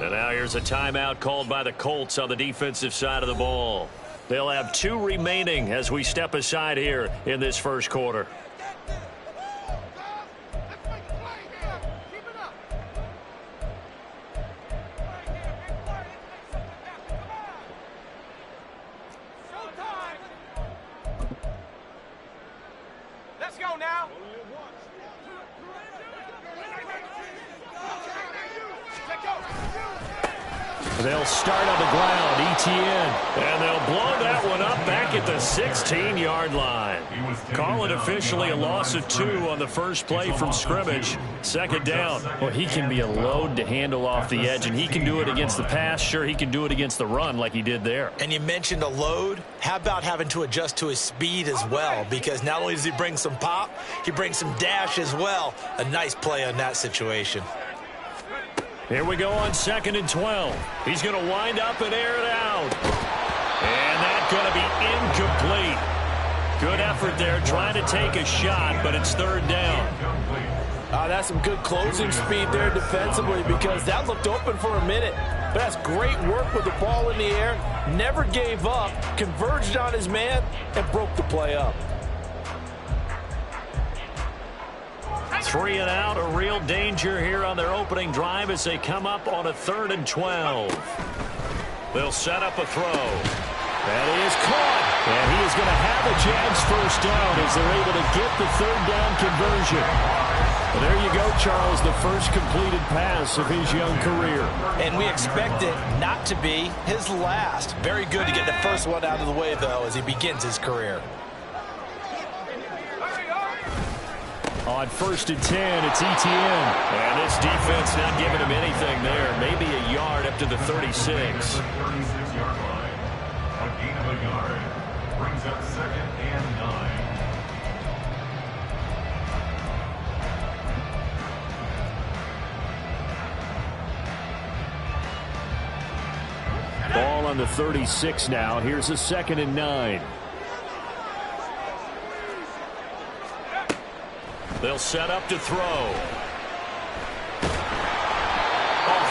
And now here's a timeout called by the Colts on the defensive side of the ball. They'll have 2 remaining as we step aside here in this first quarter. Let's go now. They'll start on the ground, Etienne. And they'll blow that one up back at the 16-yard line. Call it officially a loss of 2 on the first play from scrimmage. Second down. Well, he can be a load to handle off the edge, and he can do it against the pass. Sure, he can do it against the run like he did there. And you mentioned a load. How about having to adjust to his speed as well? Because not only does he bring some pop, he brings some dash as well. A nice play on that situation. Here we go on 2nd and 12. He's going to wind up and air it out. And that's going to be incomplete. Good effort there trying to take a shot, but it's 3rd down. That's some good closing speed there defensively because that looked open for a minute. But that's great work with the ball in the air. Never gave up, converged on his man, and broke the play up. 3 and out, a real danger here on their opening drive as they come up on a 3rd and 12. They'll set up a throw. That is caught. And he is going to have a Jags first down as they're able to get the 3rd down conversion. Well, there you go, Charles, the first completed pass of his young career. And we expect it not to be his last. Very good to get the first one out of the way, though, as he begins his career. On 1st and 10, it's Etienne. And this defense not giving him anything there. Maybe a yard up to the 36. 36-yard line. A gain of a yard. Brings up 2nd and 9. Ball on the 36 now. Here's a 2nd and 9. They'll set up to throw. A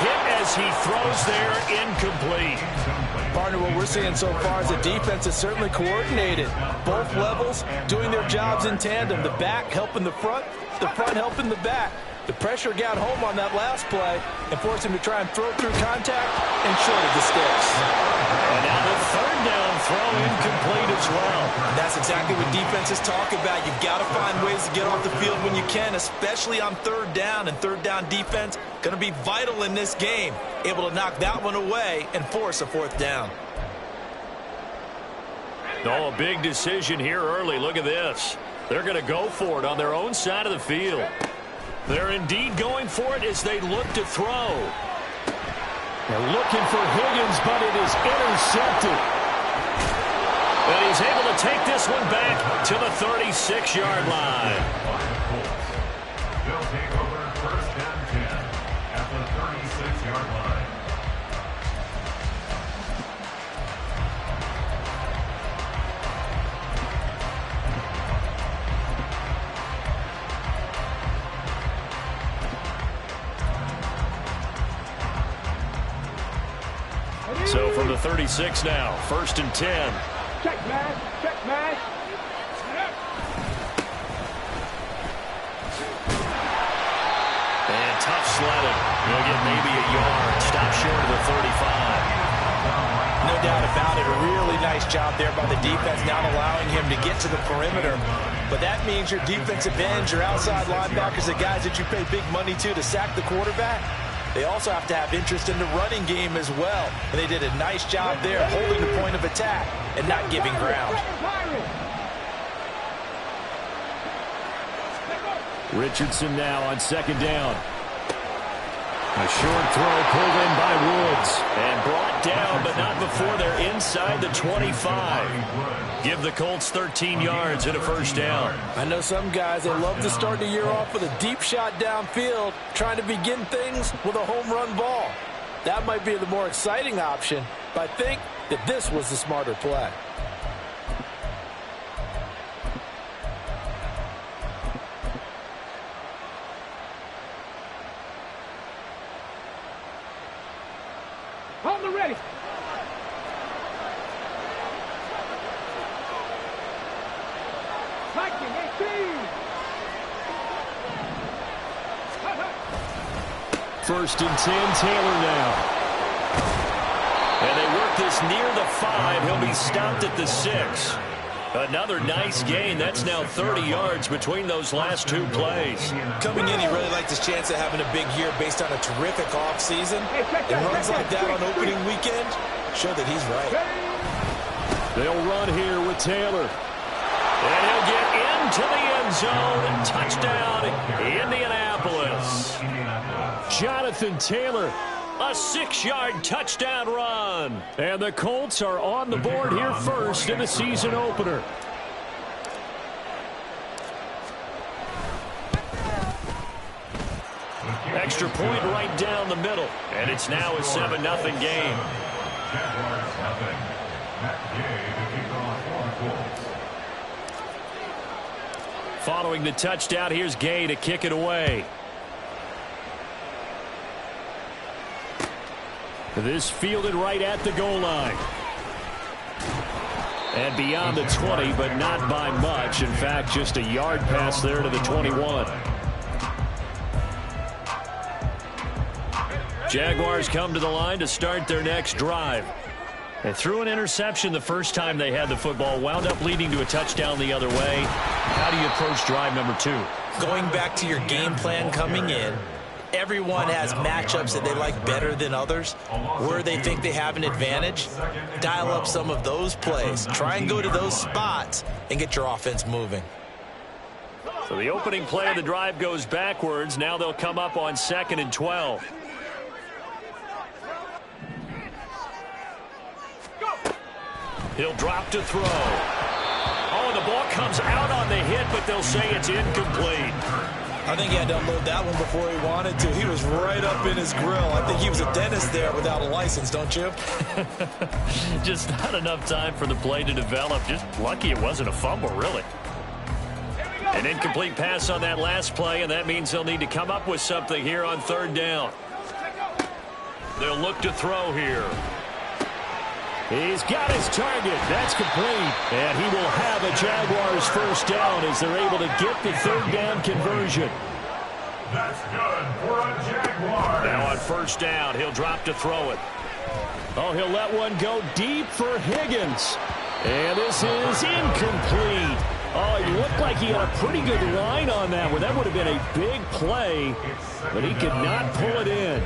hit as he throws there, incomplete. Partner, what we're seeing so far is the defense is certainly coordinated. Both levels doing their jobs in tandem. The back helping the front helping the back. The pressure got home on that last play and forced him to try and throw through contact and shorted the sticks. And now the 3rd down throw incomplete as well. That's exactly what defenses talk about. You've got to find ways to get off the field when you can, especially on 3rd down. And 3rd down defense going to be vital in this game. Able to knock that one away and force a 4th down. Oh, a big decision here early. Look at this. They're going to go for it on their own side of the field. They're indeed going for it as they look to throw. They're looking for Higgins, but it is intercepted. And he's able to take this one back to the 36-yard line. They'll take over 1st and 10 at the 36-yard line. So from the 36 now, 1st and 10. Check, man. Check, man. And tough sledding. He'll get maybe a yard. Stop short of the 35. No doubt about it. A really nice job there by the defense, not allowing him to get to the perimeter. But that means your defensive ends, your outside linebackers, the guys that you pay big money to sack the quarterback, they also have to have interest in the running game as well. And they did a nice job there holding the point of attack and not giving ground. Richardson now on 2nd down. A short throw pulled in by Woods. And brought down, but not before they're inside the 25. Give the Colts 13 yards and a 1st down. I know some guys, they love to start the year off with a deep shot downfield, trying to begin things with a home run ball. That might be the more exciting option, but I think that this was the smarter play. Hold the ready. Hiking, 18. First and 10, Taylor now. And they work this near the 5. He'll be stopped at the 6. Another nice gain. That's now 30 yards between those last two plays. Coming in, he really liked his chance of having a big year based on a terrific offseason. And runs like that on opening weekend show that he's right. They'll run here with Taylor. And he'll get into the end zone. Touchdown, Indianapolis. Jonathan Taylor. A 6-yard touchdown run. And the Colts are on the board here first in the season opener. Extra point right down the middle. And it's now a 7-0 game. Following the touchdown, here's Gay to kick it away. This fielded right at the goal line. And beyond the 20, but not by much. In fact, just a yard pass there to the 21. Jaguars come to the line to start their next drive. They threw an interception the first time they had the football, wound up leading to a touchdown the other way. How do you approach drive number 2? Going back to your game plan coming in, everyone has matchups that they like better than others. Where they think they have an advantage, dial up some of those plays. Try and go to those spots and get your offense moving. So the opening play of the drive goes backwards. Now they'll come up on 2nd and 12. He'll drop to throw. Oh, and the ball comes out on the hit, but they'll say it's incomplete. I think he had to unload that one before he wanted to. He was right up in his grill. I think he was a dentist there without a license, don't you? Just not enough time for the play to develop. Just lucky it wasn't a fumble, really. An incomplete pass on that last play, and that means they'll need to come up with something here on 3rd down. They'll look to throw here. He's got his target. That's complete. And he will have a Jaguars first down as they're able to get the 3rd down conversion. That's good for a Jaguar. Now on 1st down, he'll drop to throw it. Oh, he'll let one go deep for Higgins. And this is incomplete. Oh, he looked like he had a pretty good line on that one. That would have been a big play, but he could not pull it in.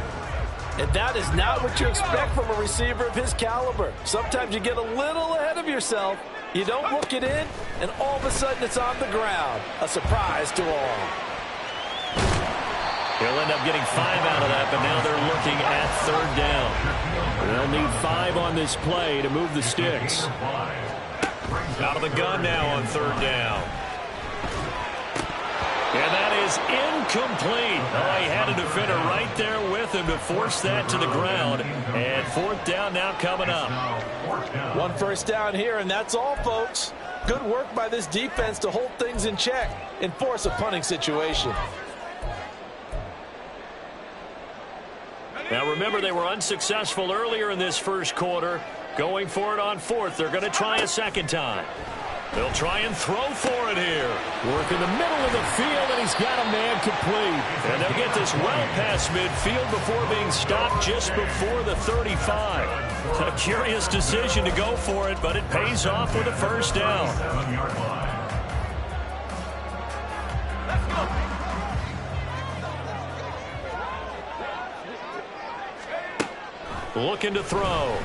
And that is not what you expect from a receiver of his caliber. Sometimes you get a little ahead of yourself, you don't look it in, and all of a sudden it's on the ground. A surprise to all. He'll end up getting 5 out of that, but now they're looking at 3rd down. They'll need 5 on this play to move the sticks. Out of the gun now on 3rd down. And that is incomplete. Oh, he had a defender right there with him to force that to the ground. And 4th down now coming up. 1 first down here, and that's all, folks. Good work by this defense to hold things in check and force a punting situation. Now remember, they were unsuccessful earlier in this first quarter. Going for it on 4th. They're going to try a 2nd time. They'll try and throw for it here. Work in the middle of the field, and he's got a man complete. And they'll get this well past midfield before being stopped just before the 35. A curious decision to go for it, but it pays off with a first down. Looking to throw.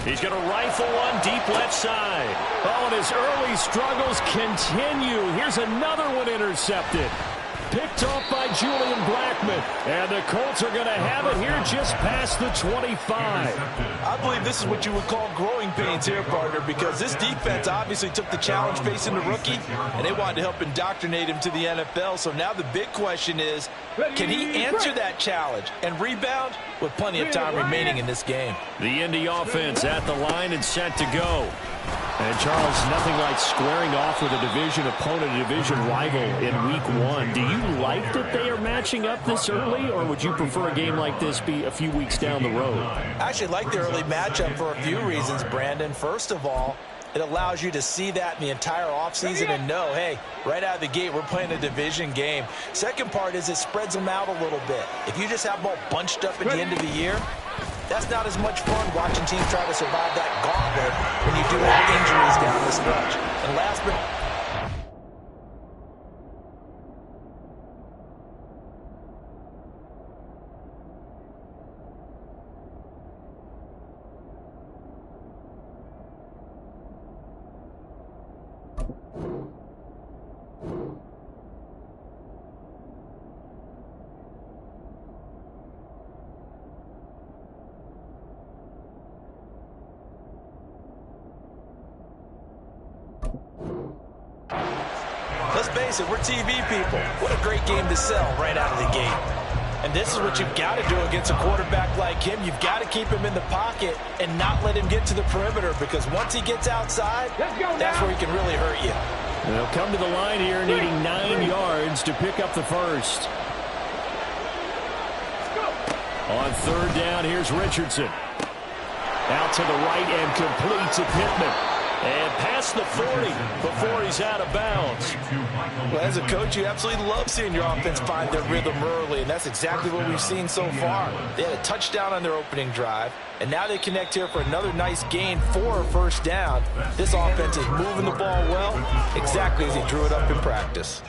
He's going to rifle one deep left side. Oh, and his early struggles continue. Here's another one intercepted. Picked off by Julian Blackmon. And the Colts are going to have it here just past the 25. I believe this is what you would call growing pains here, partner, because this defense obviously took the challenge facing the rookie, and they wanted to help indoctrinate him to the NFL. So now the big question is, can he answer that challenge and rebound with plenty of time remaining in this game? The Indy offense at the line and set to go. And, Charles, nothing like squaring off with a division opponent, a division rival in Week 1. Do you like that they are matching up this early, or would you prefer a game like this be a few weeks down the road? I actually like the early matchup for a few reasons, Brandon. First of all, it allows you to see that in the entire offseason and know, hey, right out of the gate, we're playing a division game. Second part is it spreads them out a little bit. If you just have them all bunched up at the end of the year, that's not as much fun watching teams try to survive that gauntlet when you do have injuries down the stretch. And last but let's face it, we're TV people. What a great game to sell right out of the gate. And this is what you've got to do against a quarterback like him. You've got to keep him in the pocket and not let him get to the perimeter, because once he gets outside, that's where he can really hurt you. They'll come to the line here needing 9 yards to pick up the first. On third down, here's Richardson. Out to the right and complete to Pittman. And past the 40 before he's out of bounds. Well, as a coach, you absolutely love seeing your offense find their rhythm early, and that's exactly what we've seen so far. They had a touchdown on their opening drive, and now they connect here for another nice gain for a first down. This offense is moving the ball well, exactly as he drew it up in practice.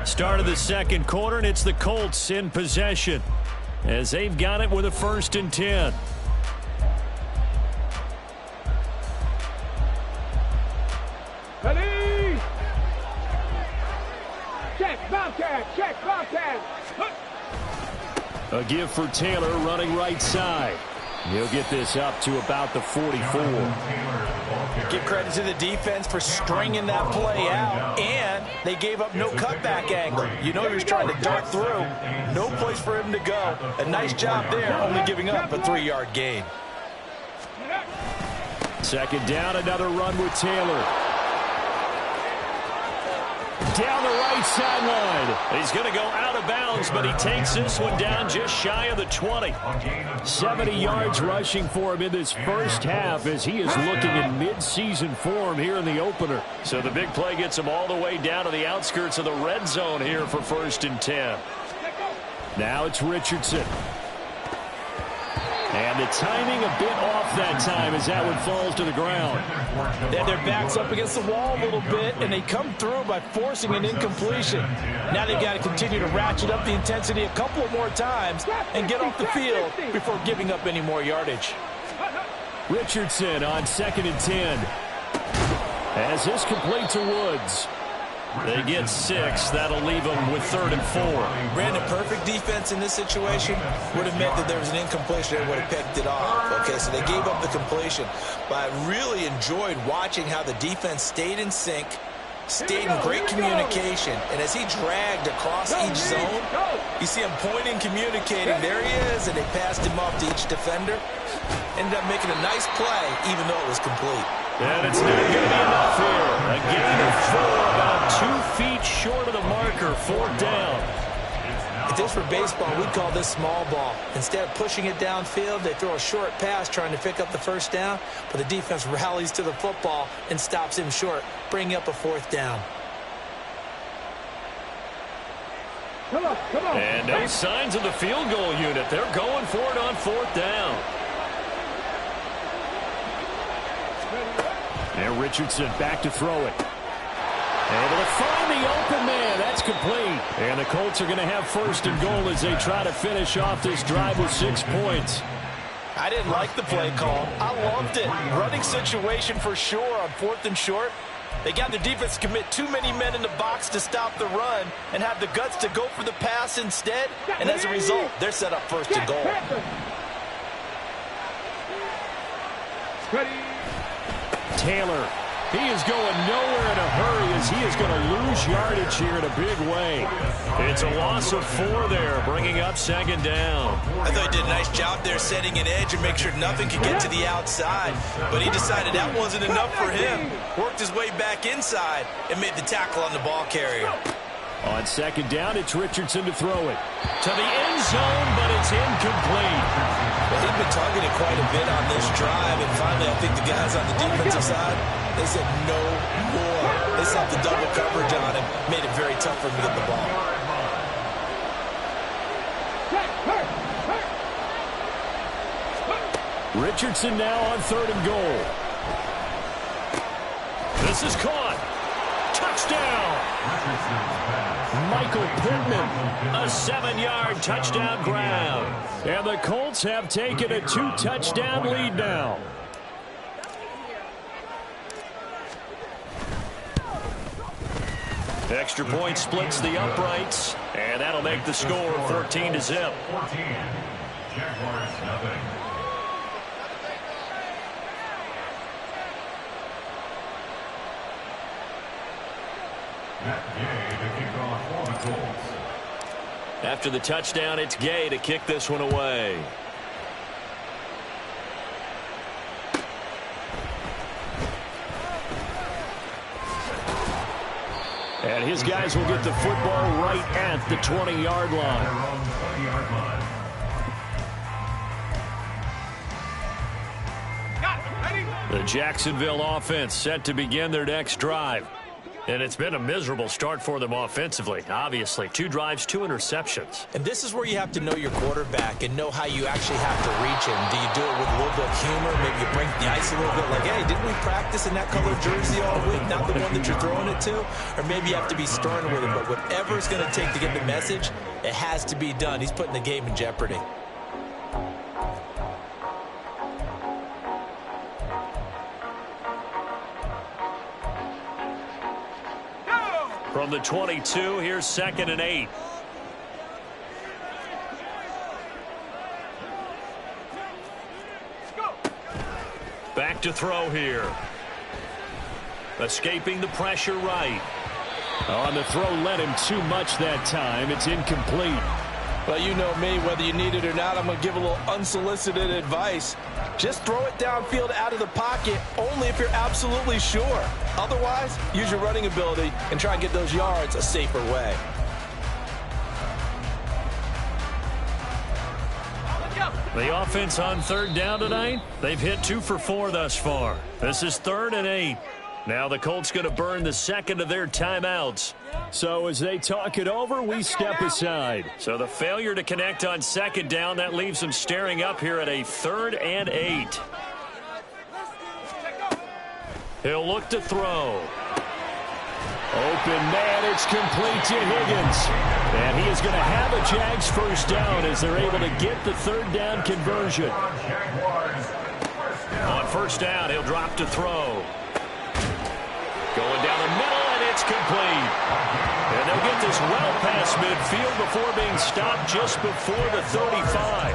Start of the second quarter, and it's the Colts in possession as they've got it with a 1st and 10. Ready? Check, Bobcat, check, Bobcat. A give for Taylor running right side. He'll get this up to about the 44. Give credit to the defense for stringing that play out, and they gave up no cutback angle. You know he was trying to dart through. No place for him to go. A nice job there, only giving up a 3-yard gain. Second down, another run with Taylor. Down the right sideline. He's going to go out of bounds, but he takes this one down just shy of the 20. 70 yards rushing for him in this first half as he is looking in mid-season form here in the opener. So the big play gets him all the way down to the outskirts of the red zone here for 1st and 10. Now it's Richardson. And the timing a bit off that time as that one falls to the ground. They had their backs up against the wall a little bit, and they come through by forcing an incompletion. Now they've got to continue to ratchet up the intensity a couple of more times and get off the field before giving up any more yardage. Richardson on 2nd and 10. As this complete to Woods. They get 6. That'll leave them with 3rd and 4. Brandon, perfect defense in this situation would have meant that there was an incompletion. They would have picked it off. Okay, so they gave up the completion. But I really enjoyed watching how the defense stayed in sync, stayed in great communication. And as he dragged across each zone, you see him pointing, communicating. There he is, and they passed him off to each defender. Ended up making a nice play, even though it was complete. And it's not going to be enough here. A gain of 4, about 2 feet short of the marker, 4th down. If this were baseball, we'd call this small ball. Instead of pushing it downfield, they throw a short pass trying to pick up the first down, but the defense rallies to the football and stops him short, bringing up a 4th down. Come on. And no signs of the field goal unit. They're going for it on 4th down. And Richardson back to throw it. Able to find the open man. That's complete. And the Colts are going to have 1st and goal as they try to finish off this drive with 6 points. I didn't like the play call. I loved it. Running situation for sure on 4th and short. They got the defense to commit too many men in the box to stop the run and have the guts to go for the pass instead. And as a result, they're set up 1st and goal. Ready. Taylor He is going nowhere in a hurry as he is going to lose yardage here in a big way. It's a loss of 4 there, bringing up second down. I thought he did a nice job there setting an edge and make sure nothing could get to the outside. But he decided that wasn't enough for him. Worked his way back inside and made the tackle on the ball carrier. On second down, it's Richardson to throw it. To the end zone, but it's incomplete. Well, he'd been targeted quite a bit on this drive, and finally I think the guys on the defensive side, they said no more. They set the double coverage on him, made it very tough for him to get the ball. Richardson now on 3rd and goal. This is caught. Touchdown. Michael Pittman. A 7-yard touchdown grab. And the Colts have taken a 2-touchdown lead now. Extra point splits the uprights, and that'll make the score 14-0. 14. Jaguars nothing. Matt Gay to kick off for the Colts. After the touchdown, it's Gay to kick this one away. And his guys will get the football right at the 20-yard line. The Jacksonville offense set to begin their next drive. And it's been a miserable start for them offensively. Obviously, 2 drives, 2 interceptions. And this is where you have to know your quarterback and know how you actually have to reach him. Do you do it with a little bit of humor? Maybe you break the ice a little bit like, hey, didn't we practice in that color jersey all week? Not the one that you're throwing it to? Or maybe you have to be stern with him. But whatever it's going to take to get the message, it has to be done. He's putting the game in jeopardy. From the 22, here's 2nd and 8. Back to throw here. Escaping the pressure right. On the throw, led him too much that time. It's incomplete. Well, you know me, whether you need it or not, I'm going to give a little unsolicited advice. Just throw it downfield out of the pocket only if you're absolutely sure. Otherwise, use your running ability and try and get those yards a safer way. The offense on 3rd down tonight, they've hit 2 for 4 thus far. This is 3rd and 8. Now the Colts going to burn the second of their timeouts. So as they talk it over, we step aside. So the failure to connect on 2nd down, that leaves them staring up here at a 3rd and 8. He'll look to throw. Open man, it's complete to Higgins. And he is going to have a Jags first down as they're able to get the 3rd down conversion. On 1st down, he'll drop to throw. Going down the middle, and it's complete. And they'll get this well past midfield before being stopped just before the 35.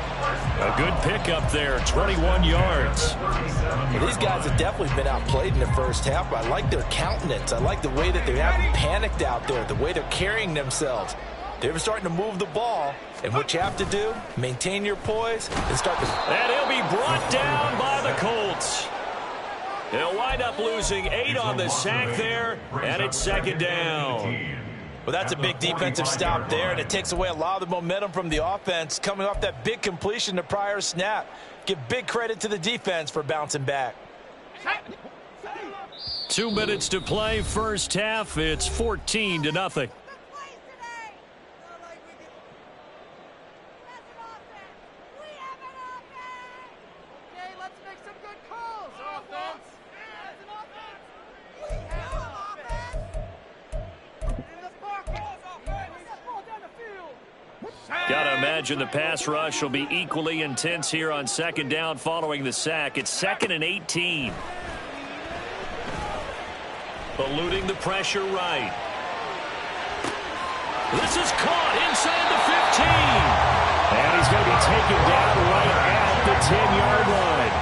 A good pickup there, 21 yards. Well, these guys have definitely been outplayed in the first half, but I like their countenance. I like the way that they haven't panicked out there, the way they're carrying themselves. They're starting to move the ball, and what you have to do, maintain your poise and start to... And he'll be brought down by the Colts. They'll wind up losing 8 on the sack there, and it's 2nd down. Well, that's a big defensive stop there, and it takes away a lot of the momentum from the offense coming off that big completion the prior snap. Give big credit to the defense for bouncing back. 2 minutes to play, first half. It's 14-0. Gotta imagine the pass rush will be equally intense here on 2nd down following the sack. It's 2nd and 18. Eluding the pressure right. This is caught inside the 15. And he's going to be taken down right at the 10-yard line.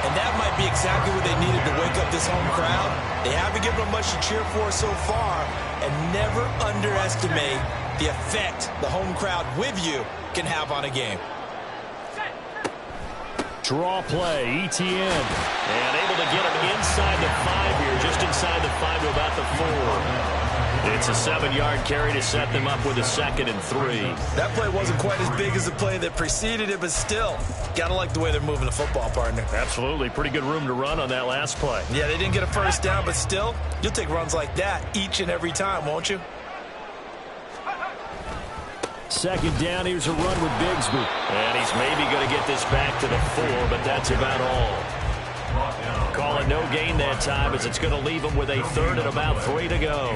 And that might be exactly what they needed to wake up this home crowd. They haven't given them much to cheer for so far, and never underestimate the effect the home crowd with you can have on a game. Draw play, ETN. And able to get him inside the 5 here, just inside the 5 to about the 4. It's a 7-yard carry to set them up with a 2nd and 3. That play wasn't quite as big as the play that preceded it, but still, gotta like the way they're moving the football, partner. Absolutely. Pretty good room to run on that last play. Yeah, they didn't get a first down, but still, you'll take runs like that each and every time, won't you? 2nd down, here's a run with Bigsby. And he's maybe going to get this back to the 4, but that's about all. Call it no gain that time as it's going to leave him with a 3rd and about 3 to go.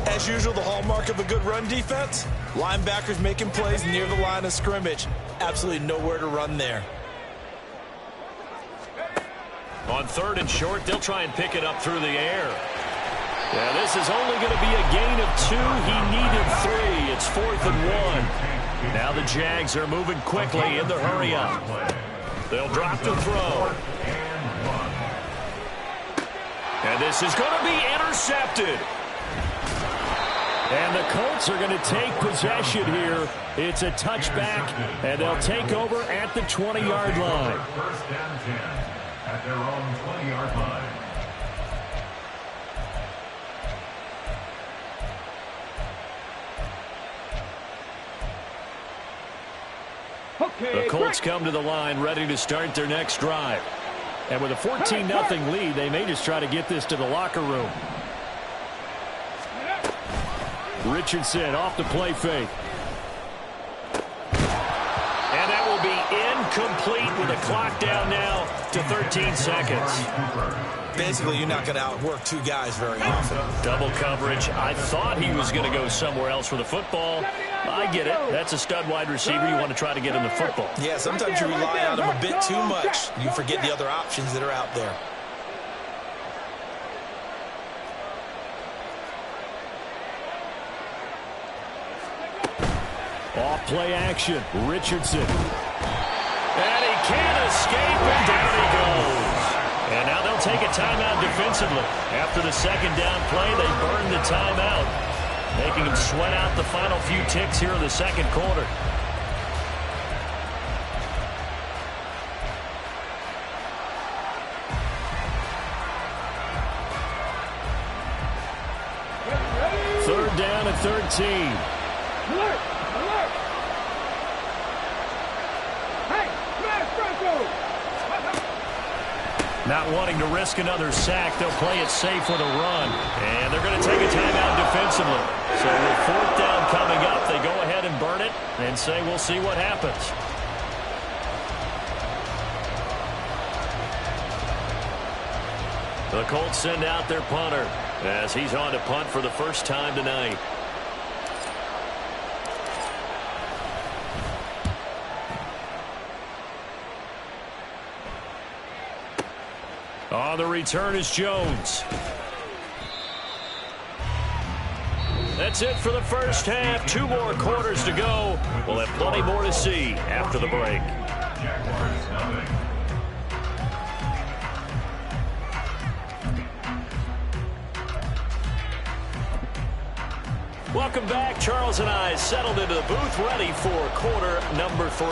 As usual, the hallmark of a good run defense, linebackers making plays near the line of scrimmage. Absolutely nowhere to run there. On 3rd and short, they'll try and pick it up through the air. Yeah, this is only going to be a gain of 2. He needed 3. It's 4th and 1. Now the Jags are moving quickly in the hurry-up. They'll drop to throw. And this is going to be intercepted. And the Colts are going to take possession here. It's a touchback, and they'll take over at the 20-yard line. 1st and 10 at their own 20-yard line. The Colts come to the line ready to start their next drive. And with a 14-0 lead, they may just try to get this to the locker room. Richardson off the play fake. And that will be incomplete with the clock down now to 13 seconds. Basically, you're not going to outwork 2 guys very often. Double coverage. I thought he was going to go somewhere else for the football. I get it. That's a stud wide receiver. You want to try to get him the football. Yeah, sometimes you rely on him a bit too much. You forget the other options that are out there. Off play action, Richardson. And he can't escape, and down he goes. And now they'll take a timeout defensively. After the 2nd down play, they burn the timeout, making him sweat out the final few ticks here in the 2nd quarter. Third down and 13. Alert! Alert! Hey, smash Franco! Not wanting to risk another sack, they'll play it safe with a run. And they're going to take a timeout defensively. So with 4th down coming up, they go ahead and burn it and say we'll see what happens. The Colts send out their punter as he's on to punt for the first time tonight. On the return is Jones. That's it for the first half. 2 more quarters to go. We'll have plenty more to see after the break. Welcome back. Charles and I settled into the booth ready for quarter number 3.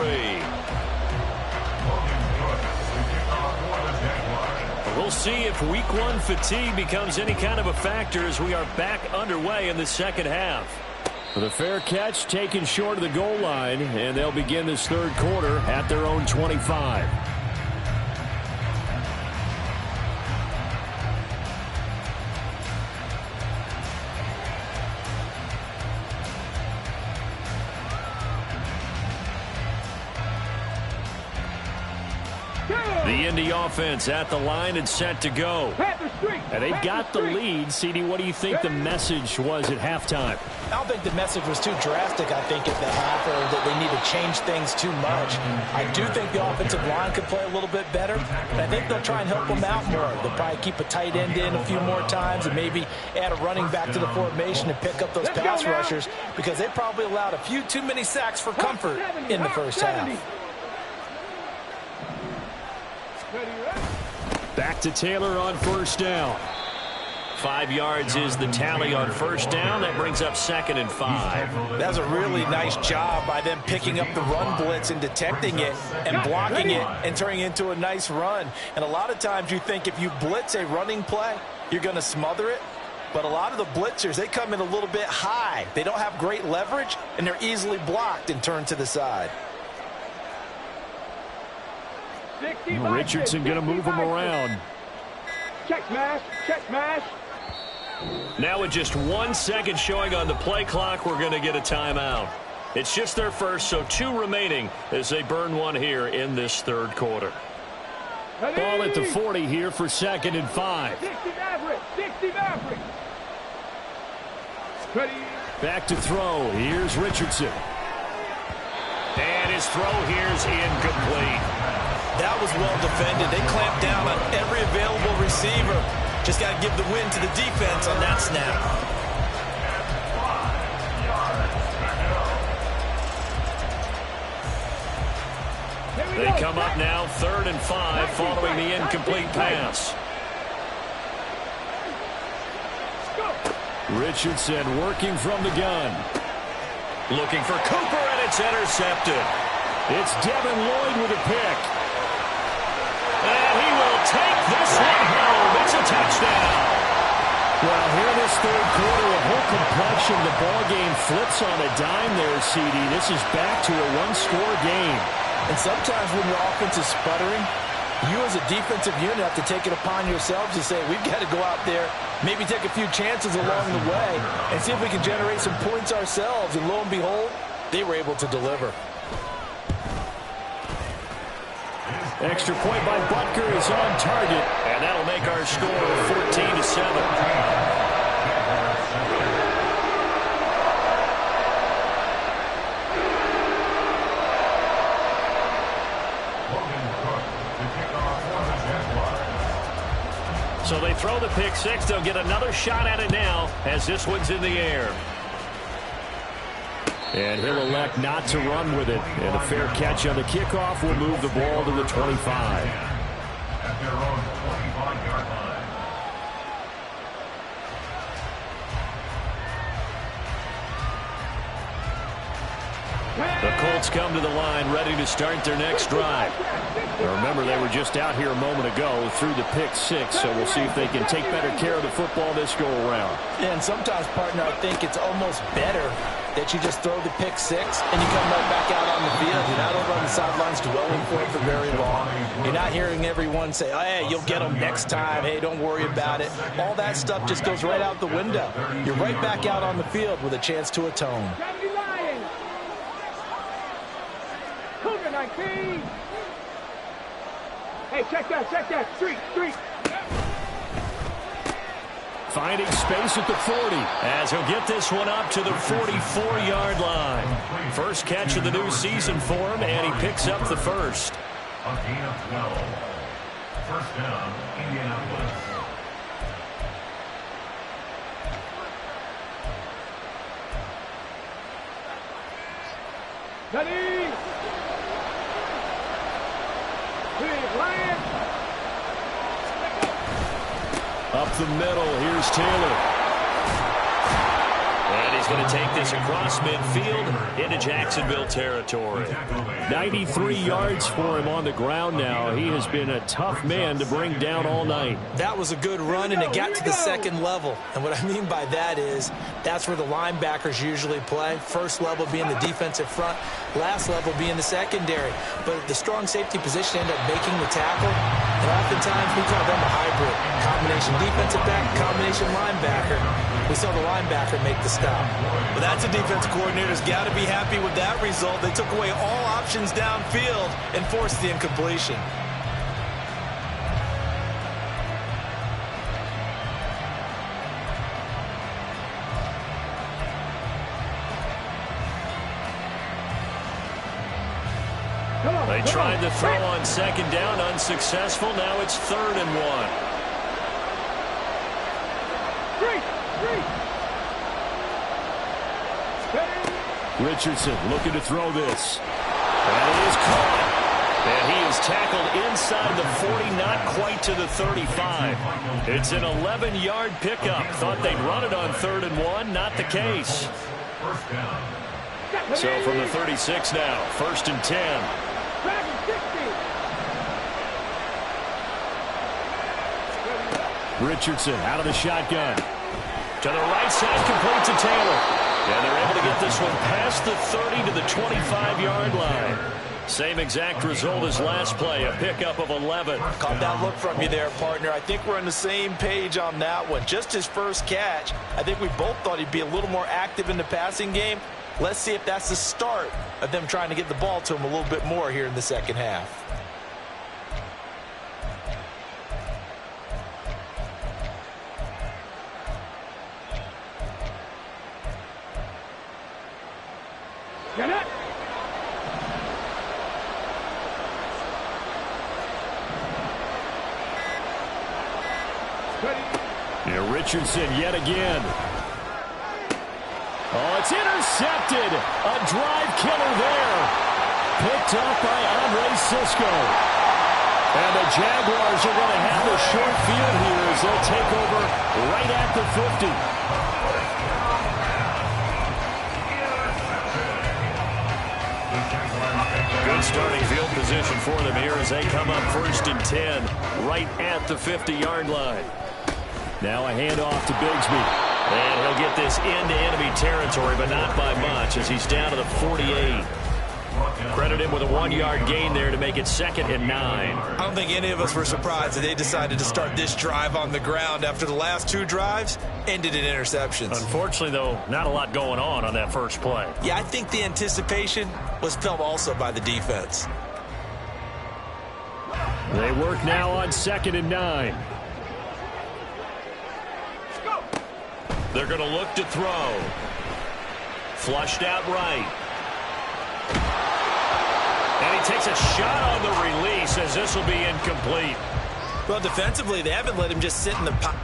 We'll see if week 1 fatigue becomes any kind of a factor as we are back underway in the 2nd half. The fair catch taken short of the goal line, and they'll begin this 3rd quarter at their own 25. The Indy offense at the line and set to go. And they've got the lead. CD, what do you think the message was at halftime? I don't think the message was too drastic, I think, at the half, or that they need to change things too much. I do think the offensive line could play a little bit better, and I think they'll try and help them out more. They'll probably keep a tight end in a few more times and maybe add a running back to the formation and pick up those pass rushers, because they probably allowed a few too many sacks for comfort in the first half. Ready, Back to Taylor on first down. 5 yards is the tally on first down. That brings up 2nd and 5. That's a really nice job by them picking up the run blitz and detecting it and blocking it and turning it into a nice run. And a lot of times you think if you blitz a running play, you're going to smother it. But a lot of the blitzers, they come in a little bit high. They don't have great leverage, and they're easily blocked and turned to the side. Richardson going to move him around. Check smash, check smash. Now with just 1 second showing on the play clock, we're going to get a timeout. It's just their first, so 2 remaining as they burn one here in this third quarter. Ball at the 40 here for 2nd and 5. 60 Maverick, 60 Maverick. Ready. Back to throw. Here's Richardson. And his throw here's incomplete. That was well defended. They clamped down on every available receiver. Just got to give the win to the defense on that snap. They come up now 3rd and 5 following the incomplete pass. Richardson working from the gun. Looking for Cooper, and it's intercepted. It's Devin Lloyd with a pick. And he will take this one home. It's a touchdown. Well, here in this third quarter, the whole complexion of the ball game flips on a dime there, CD. This is back to a one-score game. And sometimes when your offense is sputtering, you as a defensive unit have to take it upon yourselves to say, we've got to go out there, maybe take a few chances along the way, and see if we can generate some points ourselves. And lo and behold, they were able to deliver. Extra point by Butker is on target. And that'll make our score 14-7. So they throw the pick six. They'll get another shot at it now as this one's in the air. And he'll elect not to run with it. And a fair catch on the kickoff will move the ball to the 25. At their own 25-yard line. The Colts come to the line ready to start their next drive. Now remember, they were just out here a moment ago through the pick six, so we'll see if they can take better care of the football this go-around. And sometimes, partner, I think it's almost better that you just throw the pick six and you come right back out on the field. You're not over on the sidelines dwelling for it for very long. You're not hearing everyone say, oh, hey, you'll get them next time. Hey, don't worry about it. All that stuff just goes right out the window. You're right back out on the field with a chance to atone. 19. Hey, check that. Street. Finding space at the 40 as he'll get this one up to the 44-yard line. First catch of the new season for him, and he picks up the first. A gain of 12. First down, Indianapolis. Ready. Up the middle, here's Taylor. And he's going to take this across midfield into Jacksonville territory. 93 yards for him on the ground now. He has been a tough man to bring down all night. That was a good run, and it got to the second level. And what I mean by that is that's where the linebackers usually play. First level being the defensive front, last level being the secondary. But the strong safety position ended up making the tackle, and oftentimes we call them a hybrid. Combination defensive back, combination linebacker. We saw the linebacker make the stop. Well, that's a defense coordinator's got to be happy with that result. They took away all options downfield and forced the incompletion. They tried to throw on second down, unsuccessful. Now it's 3rd and 1. Richardson looking to throw this. And it is caught. And he is tackled inside the 40, not quite to the 35. It's an 11-yard pickup. Thought they'd run it on 3rd and 1. Not the case. So from the 36 now, 1st and 10. Richardson out of the shotgun. To the right side, complete to Taylor. And they're able to get this one past the 30 to the 25-yard line. Same exact result as last play, a pickup of 11. Caught that look from you there, partner. I think we're on the same page on that one. Just his first catch. I think we both thought he'd be a little more active in the passing game. Let's see if that's the start of them trying to get the ball to him a little bit more here in the second half. Get it! Yeah, Richardson yet again. Oh, it's intercepted. A drive killer there. Picked up by Andre Sisco. And the Jaguars are going to have a short field here as they'll take over right at the 50. Good starting field position for them here as they come up 1st and 10 right at the 50-yard line. Now a handoff to Bigsby. And he'll get this into enemy territory, but not by much as he's down to the 48. Credit him with a 1-yard gain there to make it 2nd and 9. I don't think any of us were surprised that they decided to start this drive on the ground after the last 2 drives ended in interceptions. Unfortunately, though, not a lot going on that first play. Yeah, I think the anticipation was felt also by the defense. They work now on 2nd and 9. They're going to look to throw. Flushed out right. And he takes a shot on the release as this will be incomplete. Well, defensively, they haven't let him just sit in the pocket.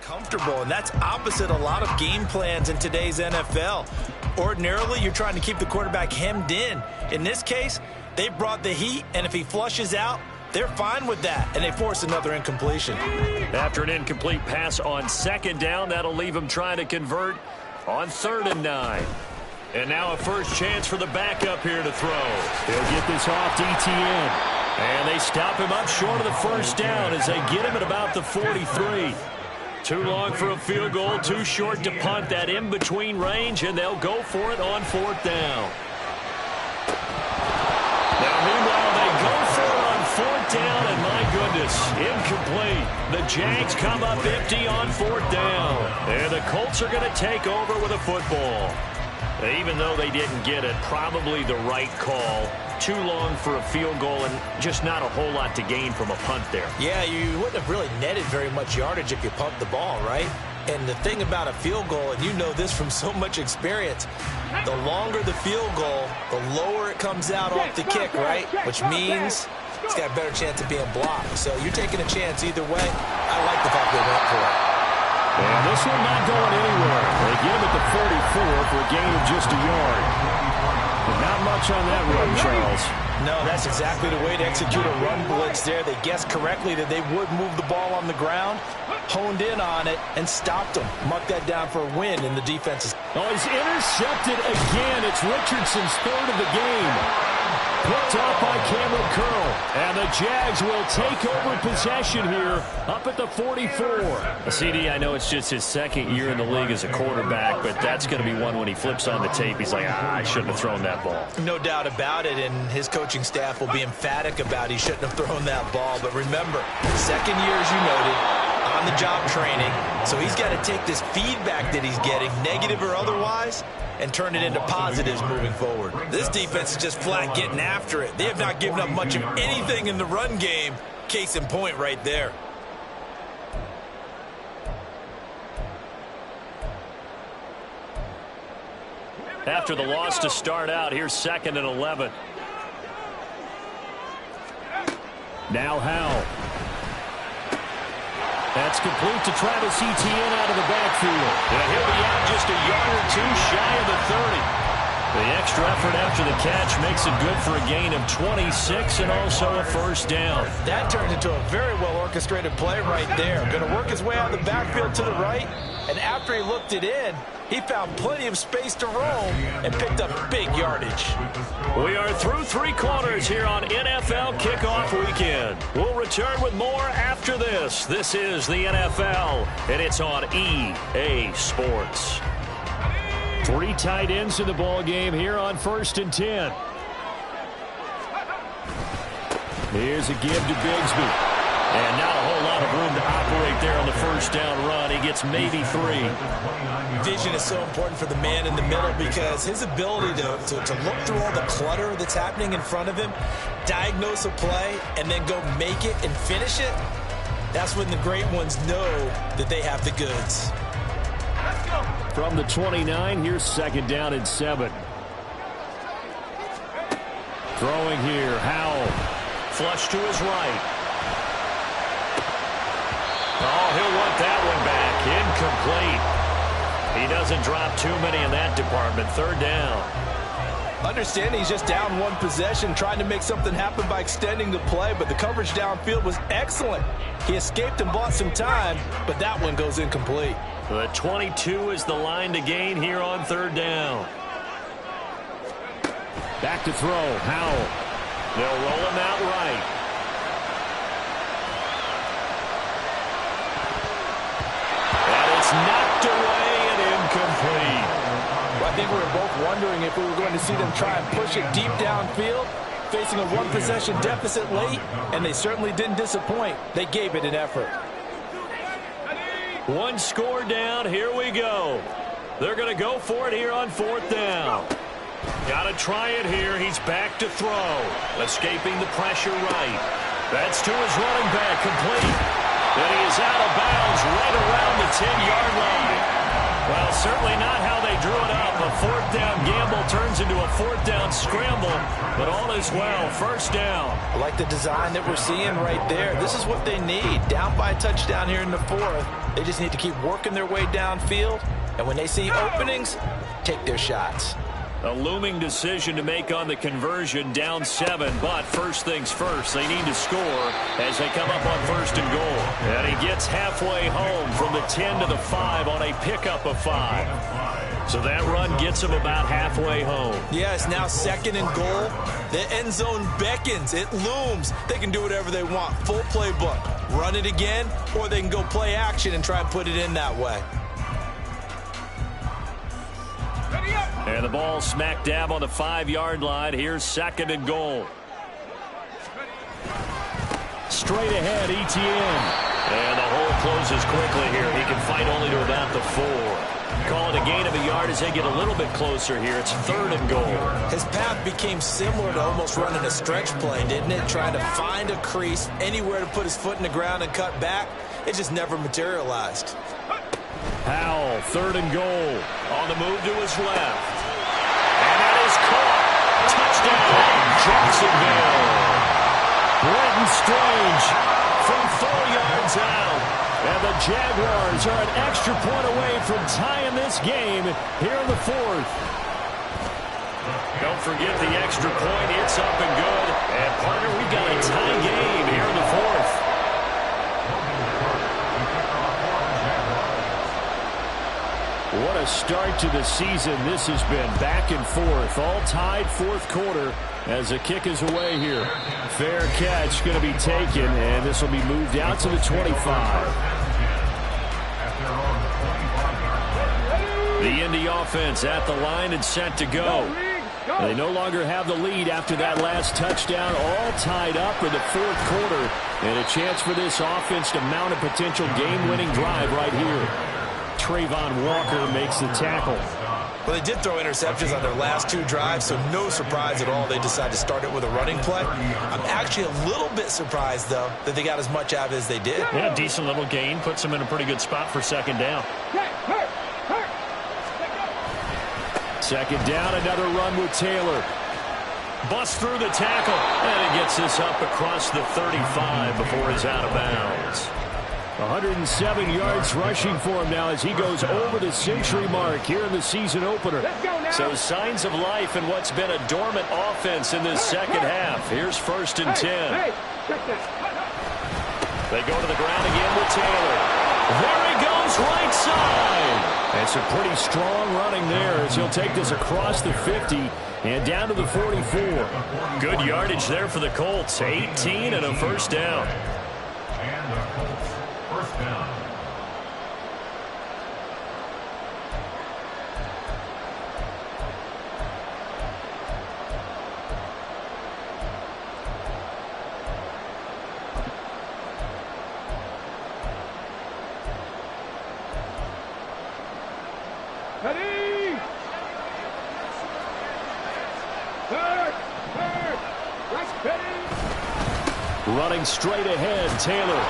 Comfortable, and that's opposite a lot of game plans in today's NFL. Ordinarily, you're trying to keep the quarterback hemmed in. In this case, they brought the heat, and if he flushes out, they're fine with that, and they force another incompletion. After an incomplete pass on 2nd down, that'll leave him trying to convert on 3rd and 9. And now a first chance for the backup here to throw. They'll get this off to ETN. And they stop him up short of the first down as they get him at about the 43. Too long for a field goal, too short to punt that in-between range, and they'll go for it on 4th down. Now, meanwhile, they go for it on 4th down, and my goodness, incomplete. The Jags come up empty on 4th down, and the Colts are going to take over with a football. Even though they didn't get it, probably the right call. Too long for a field goal and just not a whole lot to gain from a punt there. Yeah, you wouldn't have really netted very much yardage if you pumped the ball, right? And the thing about a field goal, and you know this from so much experience, the longer the field goal, the lower it comes out off the kick, right? Which means it's got a better chance of being blocked. So you're taking a chance either way. I like the fact they went for it. And this one not going anywhere. They get him at the 44 for a gain of just a yard. But not much on that run, Charles. No, that's exactly the way to execute a run blitz there. They guessed correctly that they would move the ball on the ground, honed in on it, and stopped them. Mark that down for a win in the defense's. Oh, he's intercepted again. It's Richardson's 3rd of the game. Picked off by Cameron Curl. And the Jags will take over possession here up at the 44. CD, I know it's just his 2nd year in the league as a quarterback, but that's going to be one when he flips on the tape. He's like, I shouldn't have thrown that ball. No doubt about it, and his coaching staff will be emphatic about he shouldn't have thrown that ball. But remember, 2nd year, as you noted, on-the-job training. So he's got to take this feedback that he's getting, negative or otherwise, and turn it into positives moving forward. This defense is just flat getting after it. They have not given up much of anything in the run game. Case in point right there. After the loss to start out, here's 2nd and 11. Now Howell. That's complete to Travis Etienne out of the backfield. And he'll be out just a yard or two shy of the 30. The extra effort after the catch makes it good for a gain of 26 and also a first down. That turned into a very well-orchestrated play right there. Going to work his way out of the backfield to the right, and after he looked it in, he found plenty of space to roam and picked up big yardage. We are through 3 quarters here on NFL Kickoff Weekend. We'll return with more after this. This is the NFL, and it's on EA Sports. 3 tight ends in the ball game here on 1st and 10. Here's a give to Bigsby. And not a whole lot of room to operate there on the first down run. He gets maybe 3. Vision is so important for the man in the middle because his ability to look through all the clutter that's happening in front of him, diagnose a play, and then go make it and finish it, that's when the great ones know that they have the goods. From the 29, here's 2nd down and 7. Throwing here, Howell. Flush to his right. Oh, he'll want that one back. Incomplete. He doesn't drop too many in that department. 3rd down. Understanding he's just down 1 possession, trying to make something happen by extending the play, but the coverage downfield was excellent. He escaped and bought some time, but that one goes incomplete. The 22 is the line to gain here on 3rd down. Back to throw, Howell. They'll roll him out right. And it's knocked away and incomplete. Well, I think we were both wondering if we were going to see them try and push it deep downfield, facing a 1-possession deficit late, and they certainly didn't disappoint. They gave it an effort. 1 score down. Here we go. They're going to go for it here on 4th down. Got to try it here. He's back to throw. Escaping the pressure right. That's to his running back. Complete. And he is out of bounds right around the 10-yard line. Well, certainly not how they drew it up. A 4th down gamble turns into a 4th down scramble. But all is well. 1st down. I like the design that we're seeing right there. This is what they need. Down by a touchdown here in the 4th. They just need to keep working their way downfield. And when they see openings, take their shots. A looming decision to make on the conversion, down 7, but first things first, they need to score as they come up on 1st and goal. And he gets halfway home from the 10 to the 5 on a pickup of 5. So that run gets him about halfway home. Yeah, it's now 2nd and goal. The end zone beckons. It looms. They can do whatever they want. Full playbook. Run it again, or they can go play action and try and put it in that way. And the ball smack dab on the 5-yard line. Here's 2nd and goal. Straight ahead, Etienne. And the hole closes quickly here. He can fight only to about the 4. Call it a gain of a yard as they get a little bit closer here. It's 3rd and goal. His path became similar to almost running a stretch play, didn't it? Trying to find a crease, anywhere to put his foot in the ground and cut back. It just never materialized. Howell, 3rd and goal. On the move to his left. And that is caught. Touchdown, Jacksonville. Brenton Strange From 4 yards out. And the Jaguars are an extra point away from tying this game here in the 4th. Don't forget the extra point. It's up and good. And, partner, we've got a tie game here in the 4th. What a start to the season this has been. Back and forth, all tied 4th quarter as the kick is away here. Fair catch going to be taken, and this will be moved out to the 25. The Indy offense at the line and set to go. They no longer have the lead after that last touchdown, all tied up in the 4th quarter. And a chance for this offense to mount a potential game-winning drive right here. Trayvon Walker makes the tackle. Well, they did throw interceptions on their last 2 drives, so no surprise at all they decided to start it with a running play. I'm actually a little bit surprised, though, that they got as much out of it as they did. Yeah, decent little gain. Puts them in a pretty good spot for 2nd down. Second down, another run with Taylor. Busts through the tackle, and he gets this up across the 35 before he's out of bounds. 107 yards rushing for him now as he goes over the century mark here in the season opener. So signs of life in what's been a dormant offense in this second half. Here's 1st and 10. They go to the ground again with Taylor. There he goes, right side. And some pretty strong running there as he'll take this across the 50 and down to the 44. Good yardage there for the Colts. 18 and a first down. And the Colts, first down. Ready! Third! Ready! Running straight ahead, Taylor.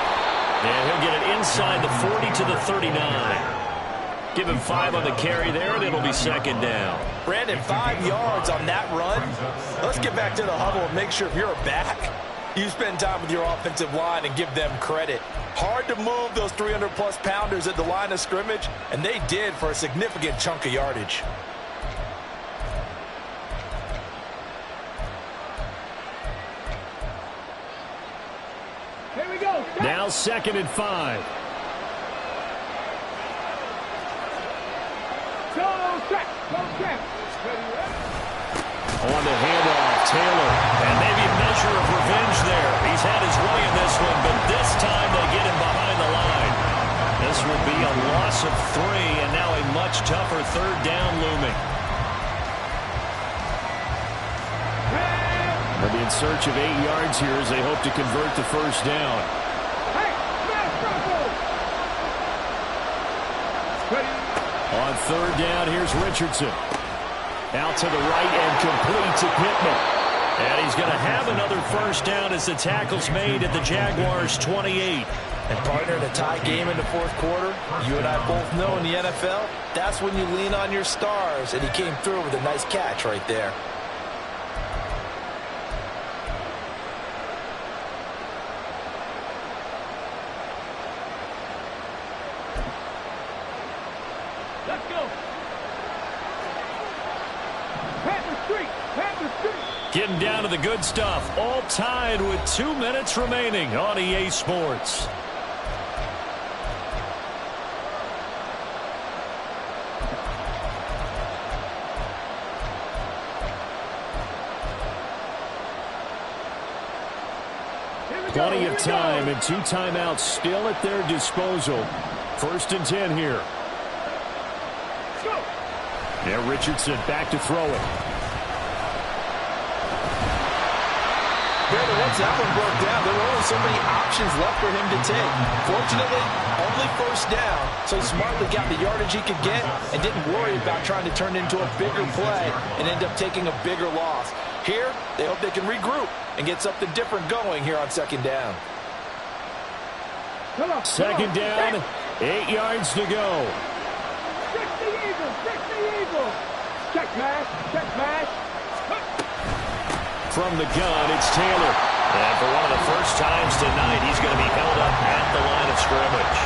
And he'll get it inside the 40 to the 39. Give him 5 on the carry there, and it'll be second down. Brandon, 5 yards on that run. Let's get back to the huddle and make sure if you're a back, you spend time with your offensive line and give them credit. Hard to move those 300-plus pounders at the line of scrimmage, and they did for a significant chunk of yardage. Here we go. Now 2nd and 5. Go check. Go check. On the handoff, Taylor. And maybe a measure of revenge there. He's had his way in this one, but this time they get him behind the line. This will be a loss of 3, and now a much tougher 3rd down looming. They'll be in search of 8 yards here as they hope to convert the first down. Hey, man, ready. On 3rd down, here's Richardson. Out to the right and complete to Pittman. And he's going to have another first down as the tackle's made at the Jaguars' 28. And partner, in a tie game in the 4th quarter, you and I both know in the NFL, that's when you lean on your stars, and he came through with a nice catch right there. Let's go. Panther Street. Panther Street. Getting down to the good stuff. All tied with 2 minutes remaining on EA Sports. Plenty of time and 2 timeouts still at their disposal. 1st and 10 here. Go. Now Richardson back to throw it. Brandon, once that one broke down, there were only so many options left for him to take. Fortunately, only first down, so he smartly got the yardage he could get and didn't worry about trying to turn into a bigger play and end up taking a bigger loss. Here, they hope they can regroup and get something different going here on 2nd down. Come on. 2nd down, 8 yards to go. Fix the eagle. Fix the eagle. Check mash. Check mash. From the gun, it's Taylor. And for one of the first times tonight, he's going to be held up at the line of scrimmage.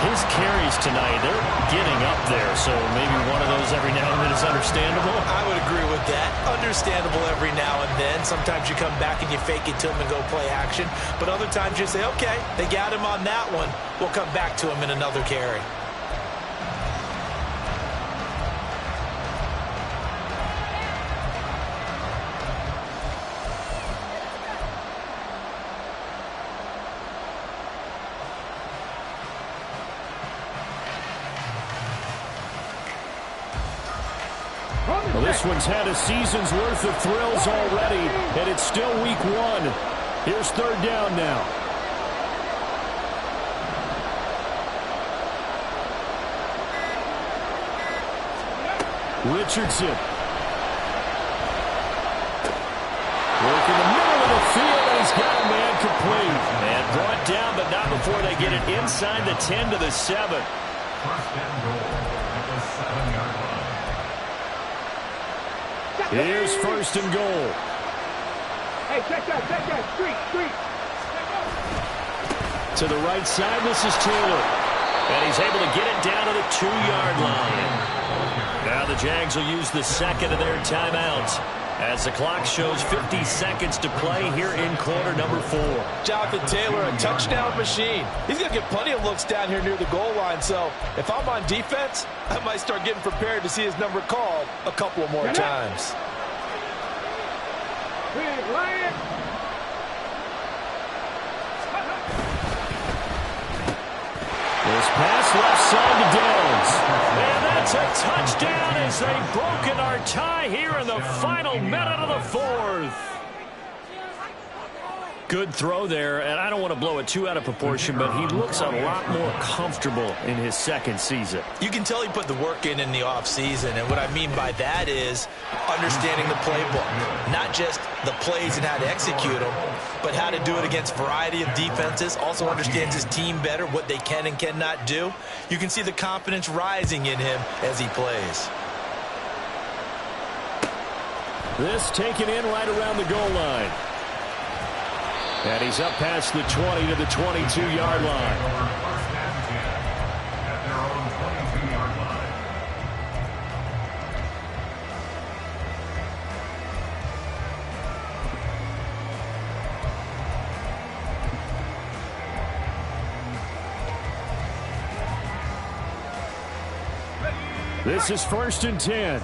His carries tonight, they're getting up there, so maybe one of those every now and then is understandable. I would agree with that. Understandable every now and then. Sometimes you come back and you fake it to him and go play action. But other times you say, okay, they got him on that one. We'll come back to him in another carry. Well, this one's had a season's worth of thrills already, and it's still week 1. Here's 3rd down now. Richardson. Work in the middle of the field, and he's got a man complete. And brought down, but not before they get it inside the 10 to the 7. First and goal at the 7-yard line. Here's first and goal. Hey, check that, street. To the right side, this is Taylor. And he's able to get it down to the 2-yard line. Now the Jags will use the second of their timeouts as the clock shows 50 seconds to play here in quarter number 4. Jonathan Taylor, a touchdown machine. He's going to get plenty of looks down here near the goal line. So if I'm on defense, I might start getting prepared to see his number called a couple of more times. Big Lion. This pass left side to Downs. And that's a touchdown as they've broken our tie here in the final minute of the 4th. Good throw there, and I don't want to blow it too out of proportion, but he looks a lot more comfortable in his second season. You can tell he put the work in the offseason, and what I mean by that is understanding the playbook. Not just the plays and how to execute them, but how to do it against a variety of defenses. Also understands his team better, what they can and cannot do. You can see the confidence rising in him as he plays. This taken in right around the goal line. And he's up past the 20 to the 22-yard line. First and 10 at their own 22-yard line. This is first and 10.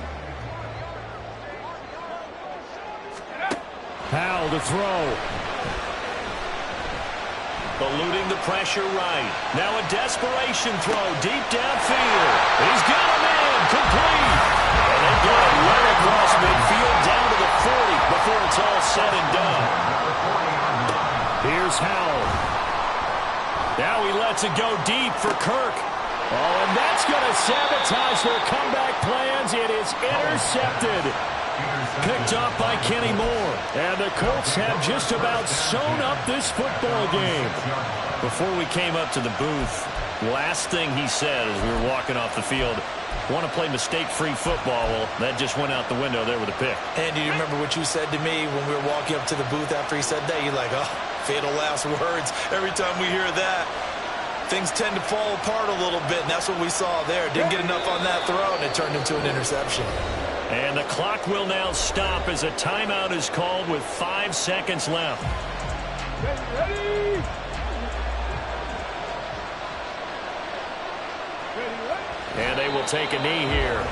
Powell to throw. Eluding the pressure right. Now a desperation throw deep downfield. He's got him in. Complete. And they've got it right across midfield down to the 40 before it's all said and done. Here's Howell. Now he lets it go deep for Kirk. Oh, and that's going to sabotage their comeback plans. It is intercepted. Picked off by Kenny Moore. And the Colts have just about sewn up this football game. Before we came up to the booth, last thing he said as we were walking off the field, want to play mistake-free football. Well, that just went out the window there with a pick. And do you remember what you said to me when we were walking up to the booth after he said that? You're like, oh, fatal last words. Every time we hear that, things tend to fall apart a little bit, and that's what we saw there. Didn't get enough on that throw, and it turned into an interception. And the clock will now stop as a timeout is called with 5 seconds left. Ready. And they will take a knee here.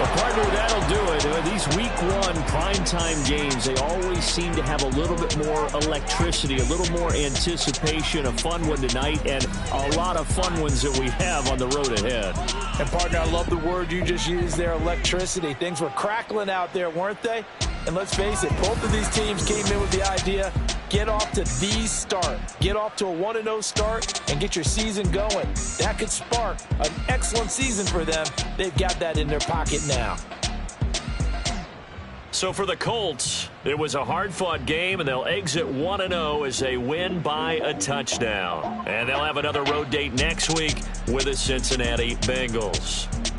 Well, partner, that'll do it. These week 1 primetime games, they always seem to have a little bit more electricity, a little more anticipation, a fun one tonight, and a lot of fun ones that we have on the road ahead. And, partner, I love the word you just used there, electricity. Things were crackling out there, weren't they? And let's face it, both of these teams came in with the idea, get off to the start. Get off to a 1-0 start and get your season going. That could spark an excellent season for them. They've got that in their pocket now. So for the Colts, it was a hard-fought game, and they'll exit 1-0 as they win by a touchdown. And they'll have another road date next week with the Cincinnati Bengals.